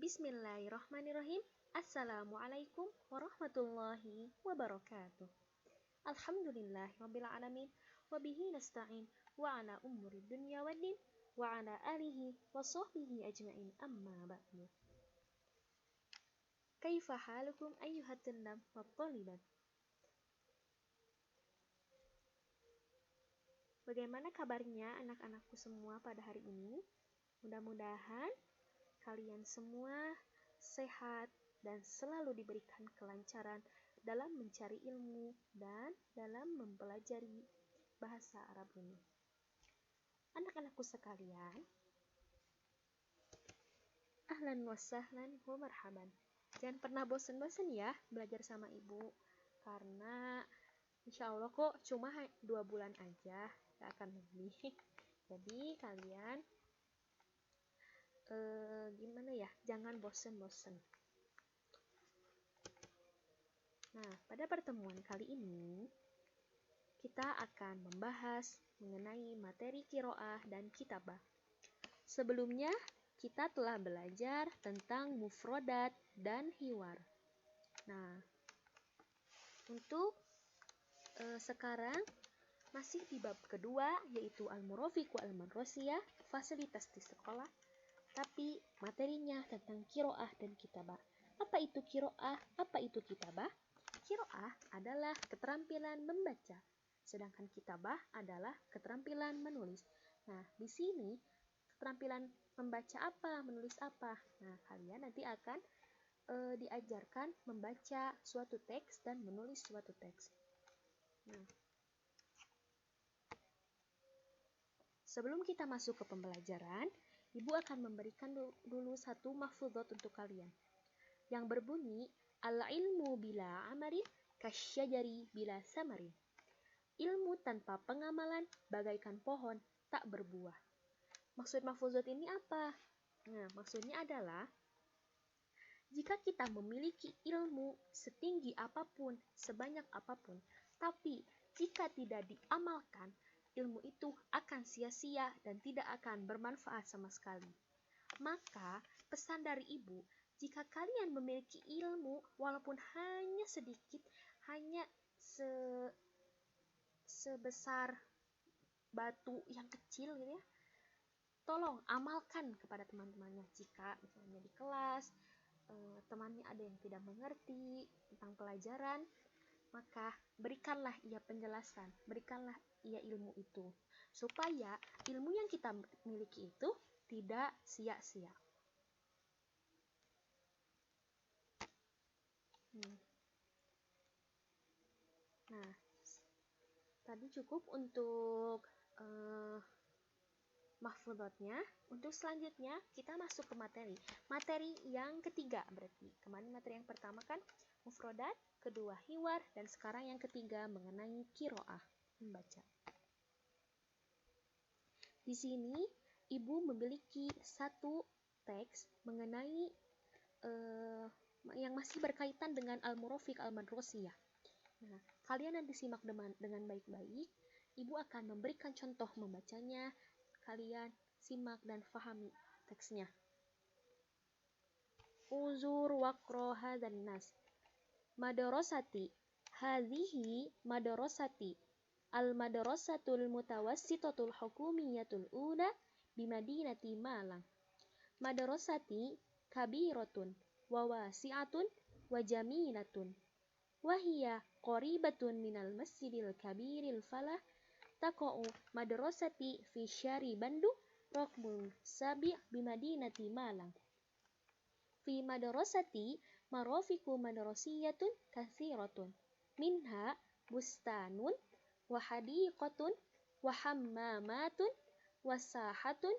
Bismillahirrahmanirrahim. Assalamualaikum warahmatullahi wabarakatuh. Alhamdulillahirabbil alamin wa bihi nasta'in wa ala umuri dunya waddin wa ala alihi wa sahbihi ajma'in amma ba'du. Kaifa halukum ayyuhat tullab wa thalibat? Bagaimana kabarnya anak-anakku semua pada hari ini? Mudah-mudahan kalian semua sehat dan selalu diberikan kelancaran dalam mencari ilmu dan dalam mempelajari bahasa Arab ini. Anak-anakku sekalian, ahlan wa sahlan wa marhaban. Jangan pernah bosan-bosan ya belajar sama ibu, karena insya Allah kok cuma 2 bulan aja, gak akan lebih. Jadi kalian jangan bosen-bosen. Nah, pada pertemuan kali ini kita akan membahas mengenai materi qiraah dan kitabah. Sebelumnya kita telah belajar tentang mufrodat dan hiwar. Nah, untuk sekarang masih di bab kedua, yaitu al-murafiq wa al-madrasiyah, fasilitas di sekolah. Tapi materinya tentang qiraah dan kitabah. Apa itu qiraah? Apa itu kitabah? Qiraah adalah keterampilan membaca, sedangkan kitabah adalah keterampilan menulis. Nah, di sini keterampilan membaca apa, menulis apa? Nah, kalian nanti akan diajarkan membaca suatu teks dan menulis suatu teks. Nah, sebelum kita masuk ke pembelajaran, Ibu akan memberikan dulu satu mahfudhot untuk kalian yang berbunyi al-ilmu bila amarin kasyajari bila samarin. Ilmu tanpa pengamalan bagaikan pohon tak berbuah. Maksud mahfudhot ini apa? Nah, maksudnya adalah jika kita memiliki ilmu setinggi apapun, sebanyak apapun, tapi jika tidak diamalkan, ilmu itu akan sia-sia dan tidak akan bermanfaat sama sekali. Maka, pesan dari ibu, jika kalian memiliki ilmu, walaupun hanya sedikit, hanya sebesar batu yang kecil gitu ya, tolong amalkan kepada teman-temannya. Jika misalnya di kelas, temannya ada yang tidak mengerti tentang pelajaran, maka berikanlah ia penjelasan, berikanlah ia ilmu itu, supaya ilmu yang kita miliki itu tidak sia-sia. Nah, tadi cukup untuk mahfudhotnya. Untuk selanjutnya kita masuk ke materi yang ketiga. Berarti kemarin materi yang pertama kan mufrodat, kedua hiwar, dan sekarang yang ketiga mengenai qiraah, membaca. Di sini ibu memiliki satu teks mengenai yang masih berkaitan dengan al-murafiq al-madrasiyah. Nah, kalian nanti simak dengan baik-baik. Ibu akan memberikan contoh membacanya. Kalian simak dan fahami teksnya. Uzur waqra hadzan nas. Madrasati. Hadhihi madrasati. Al-madrasatul mutawassitatul hukumiyatul ula bimadinati Malang. Madrasati kabiratun wa wasi'atun wa jamilatun. Wahia qaribatun minal masjidil kabiril falah taqa'u madrasati fi syari Bandung raqmun sabi' bimadinati Malang. Fi madrasati marafiqu madrasiyatun kathiratun minha bustanun wa hadiqatun wa hammamatun wa sahatun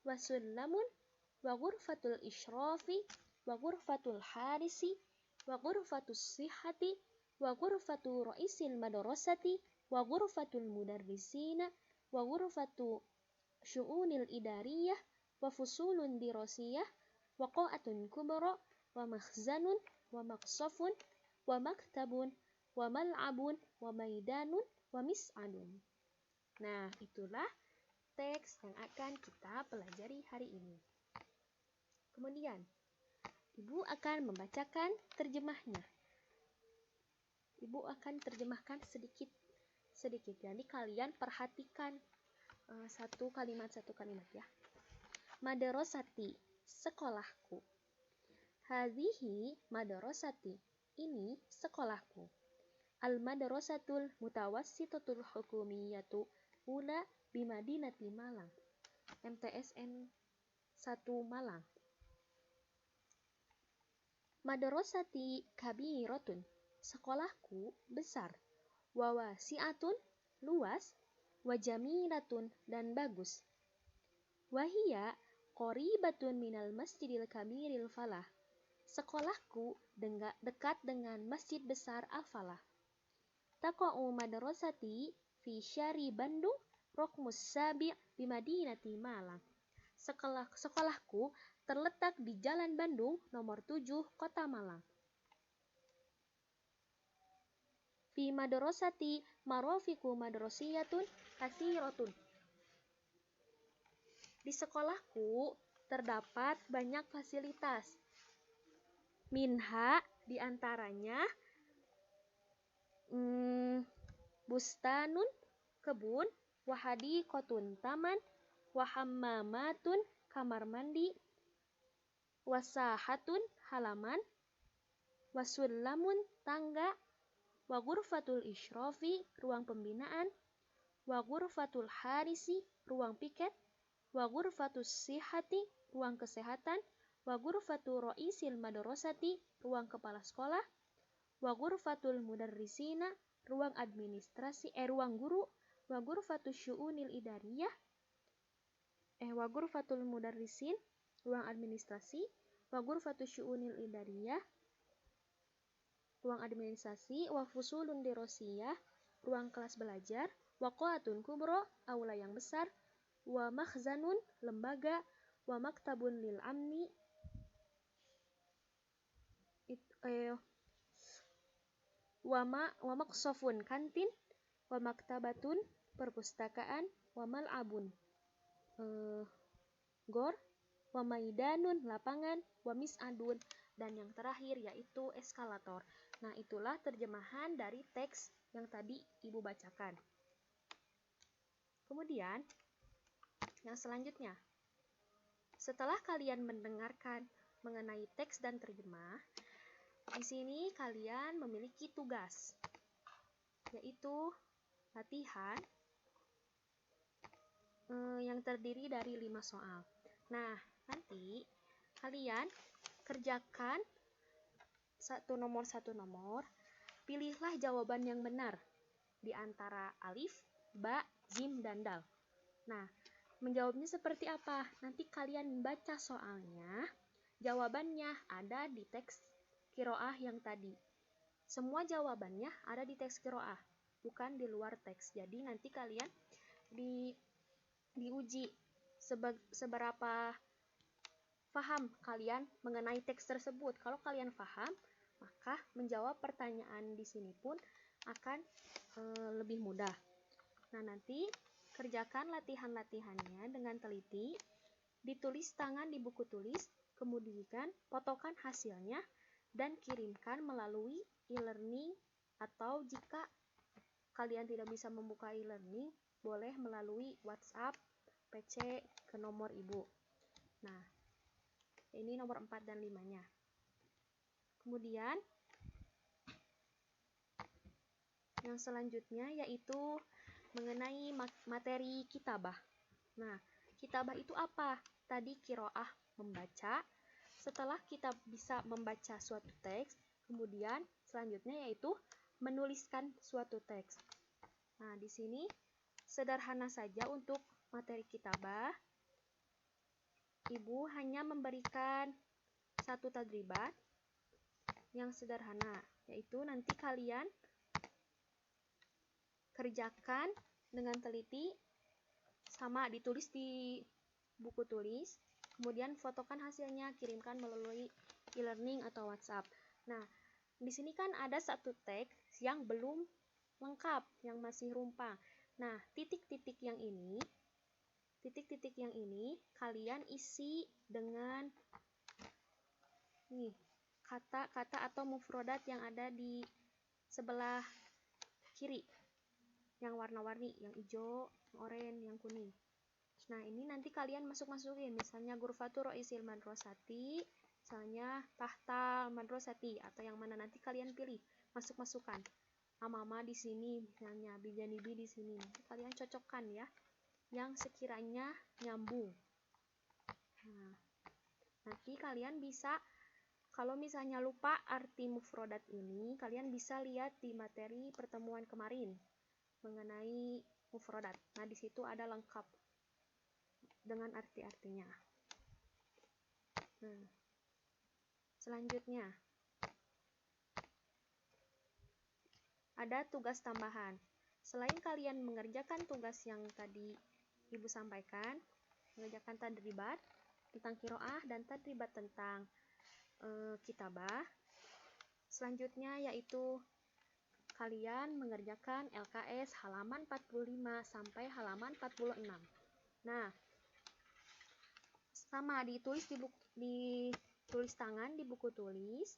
wa sullamun wa ghurfatul ishrafi wa ghurfatul harisi wa ghurfatus sihhati wa ghurfatu ra'isil madrasati wa ghurfatul mudarrisina wa ghurfatu syu'unil idariyah wa fusulun dirasiyah wa qa'atun kubra wa makhzanun wa maqsafun wa maktabun wa mal'abun wa maidanun wa mis'adun. Nah, itulah teks yang akan kita pelajari hari ini. Kemudian, Ibu akan membacakan terjemahnya. Ibu akan terjemahkan sedikit. Jadi kalian perhatikan satu kalimat ya. Madrasati, sekolahku. Hadhihi madrasati, ini sekolahku. Al-madrasatul mutawassitatul hukumiyatu ula bimadinati Malang. MTSN 1 Malang. Madrasati kabiratun, sekolahku besar. Wawasi'atun, luas. Wajamilatun, dan bagus. Wahia qoribatun minal masjidil kabiril falah. Sekolahku dekat dengan masjid besar Al-Falah. Taqa'u madrasati fi syari Bandung Rokmus Sabi' di Madinati Malang. Sekolahku terletak di Jalan Bandung nomor 7 Kota Malang. Fi madrasati marafiqu madrasiyatun kasiratun. Di sekolahku terdapat banyak fasilitas. Minha, diantaranya bustanun, kebun. Wahadiqotun, taman. Wahammamatun, kamar mandi. Wasahatun, halaman. Wasullamun, tangga. Wagurfatul isyrafi, ruang pembinaan. Wagurfatul harisi, ruang piket. Wagurfatus sihati, ruang kesehatan. Wagurfatul ro'isil madrasati, ruang kepala sekolah. Wagurfatul mudarrisina, ruang administrasi, ruang guru. Wagurfatus syu'unil idariyah, wagurfatul mudarrisin, ruang administrasi. Wagurfatus syu'unil idariyah, ruang administrasi. Wafusulun dirosiyah, ruang kelas belajar. Waqaatun kubro, aula yang besar. Wa makhzanun, lembaga. Wa maktabun lil amni, wa maqsafun, kantin. Wa maktabatun, perpustakaan. Wa mal'abun, gor. Wa maidanun, lapangan. Wa mis'adun, dan yang terakhir yaitu eskalator. Nah, itulah terjemahan dari teks yang tadi Ibu bacakan. Kemudian, yang selanjutnya, setelah kalian mendengarkan mengenai teks dan terjemah, di sini kalian memiliki tugas, yaitu latihan yang terdiri dari 5 soal. Nah, nanti kalian kerjakan satu nomor, pilihlah jawaban yang benar di antara alif, ba, jim, dan dal. Nah, menjawabnya seperti apa? Nanti kalian baca soalnya, jawabannya ada di teks qiraah yang tadi. Semua jawabannya ada di teks qiraah, bukan di luar teks. Jadi nanti kalian diuji seberapa paham kalian mengenai teks tersebut. Kalau kalian paham, maka menjawab pertanyaan di sini pun akan lebih mudah. Nah, nanti kerjakan latihan-latihannya dengan teliti, ditulis tangan di buku tulis, kemudian fotokan hasilnya, dan kirimkan melalui e-learning, atau jika kalian tidak bisa membuka e-learning, boleh melalui WhatsApp, PC ke nomor Ibu. Nah, ini nomor 4 dan 5-nya. Kemudian, yang selanjutnya yaitu mengenai materi kitabah. Nah, kitabah itu apa? Tadi qiraah, membaca. Setelah kita bisa membaca suatu teks, kemudian selanjutnya yaitu menuliskan suatu teks. Nah, di sini sederhana saja untuk materi kitabah. Ibu hanya memberikan satu tadribat yang sederhana, yaitu nanti kalian kerjakan dengan teliti, sama ditulis di buku tulis, kemudian fotokan hasilnya, kirimkan melalui e-learning atau WhatsApp. Nah, di sini kan ada satu teks yang belum lengkap, yang masih rumpang. Nah, titik-titik yang ini kalian isi dengan nih kata-kata atau mufrodat yang ada di sebelah kiri, yang warna-warni, yang hijau, yang oranye, yang kuning. Nah, ini nanti kalian masuk-masukin, misalnya Ghurfatur Ra'isil Madrasati, misalnya Tahtal Madrasati, atau yang mana nanti kalian pilih, masuk-masukan. Amama di sini, misalnya Bijanibi di sini. Nanti kalian cocokkan ya, yang sekiranya nyambung. Nah, nanti kalian bisa, kalau misalnya lupa arti mufrodat ini, kalian bisa lihat di materi pertemuan kemarin mengenai mufrodat. Nah, di situ ada lengkap dengan arti-artinya. Nah, selanjutnya ada tugas tambahan. Selain kalian mengerjakan tugas yang tadi Ibu sampaikan, mengerjakan tadribat tentang qiraah dan tadribat tentang kitabah, selanjutnya yaitu kalian mengerjakan LKS halaman 45 sampai halaman 46. Nah, sama ditulis di tulis tangan di buku tulis.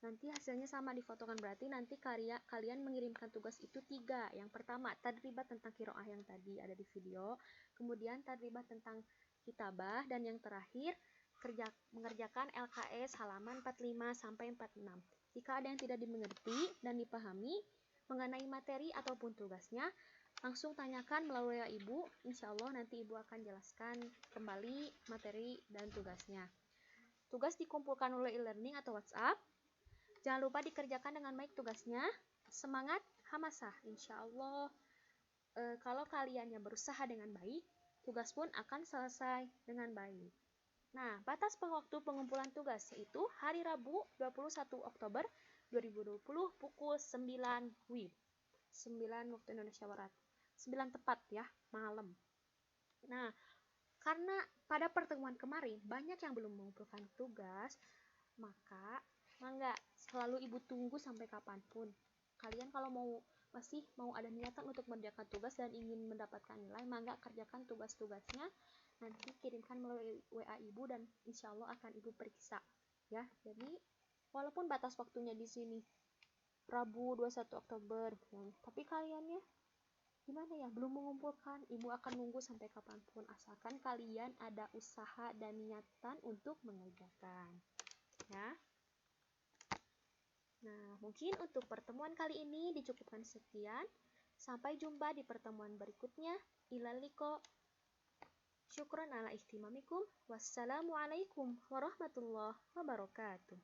Nanti hasilnya sama difotokan, berarti nanti kalian mengirimkan tugas itu 3. Yang pertama, tadribat tentang qiraah yang tadi ada di video, kemudian tadribat tentang kitabah, dan yang terakhir mengerjakan LKS halaman 45 sampai 46. Jika ada yang tidak dimengerti dan dipahami mengenai materi ataupun tugasnya, langsung tanyakan melalui WA Ibu. Insya Allah nanti Ibu akan jelaskan kembali materi dan tugasnya. Tugas dikumpulkan oleh e-learning atau WhatsApp. Jangan lupa dikerjakan dengan baik tugasnya. Semangat, hamasah. Insya Allah kalau kalian yang berusaha dengan baik, tugas pun akan selesai dengan baik. Nah, batas waktu pengumpulan tugas yaitu hari Rabu 21 Oktober 2020 pukul 9 WIB. 9 waktu Indonesia Barat. 9 tepat ya, malam. Nah, karena pada pertemuan kemarin banyak yang belum mengumpulkan tugas, maka mangga selalu Ibu tunggu sampai kapanpun. Kalian kalau masih mau ada niatan untuk mengerjakan tugas dan ingin mendapatkan nilai, mangga kerjakan tugas-tugasnya. Nanti kirimkan melalui WA Ibu dan insya Allah akan Ibu periksa. Ya, jadi walaupun batas waktunya di sini Rabu 21 Oktober, tapi kalian ya gimana ya, belum mengumpulkan, Ibu akan nunggu sampai kapanpun, asalkan kalian ada usaha dan niatan untuk mengerjakan ya. Nah, mungkin untuk pertemuan kali ini dicukupkan sekian. Sampai jumpa di pertemuan berikutnya. Ilal liqa. Syukran ala ihtimamikum. Wassalamualaikum warahmatullahi wabarakatuh.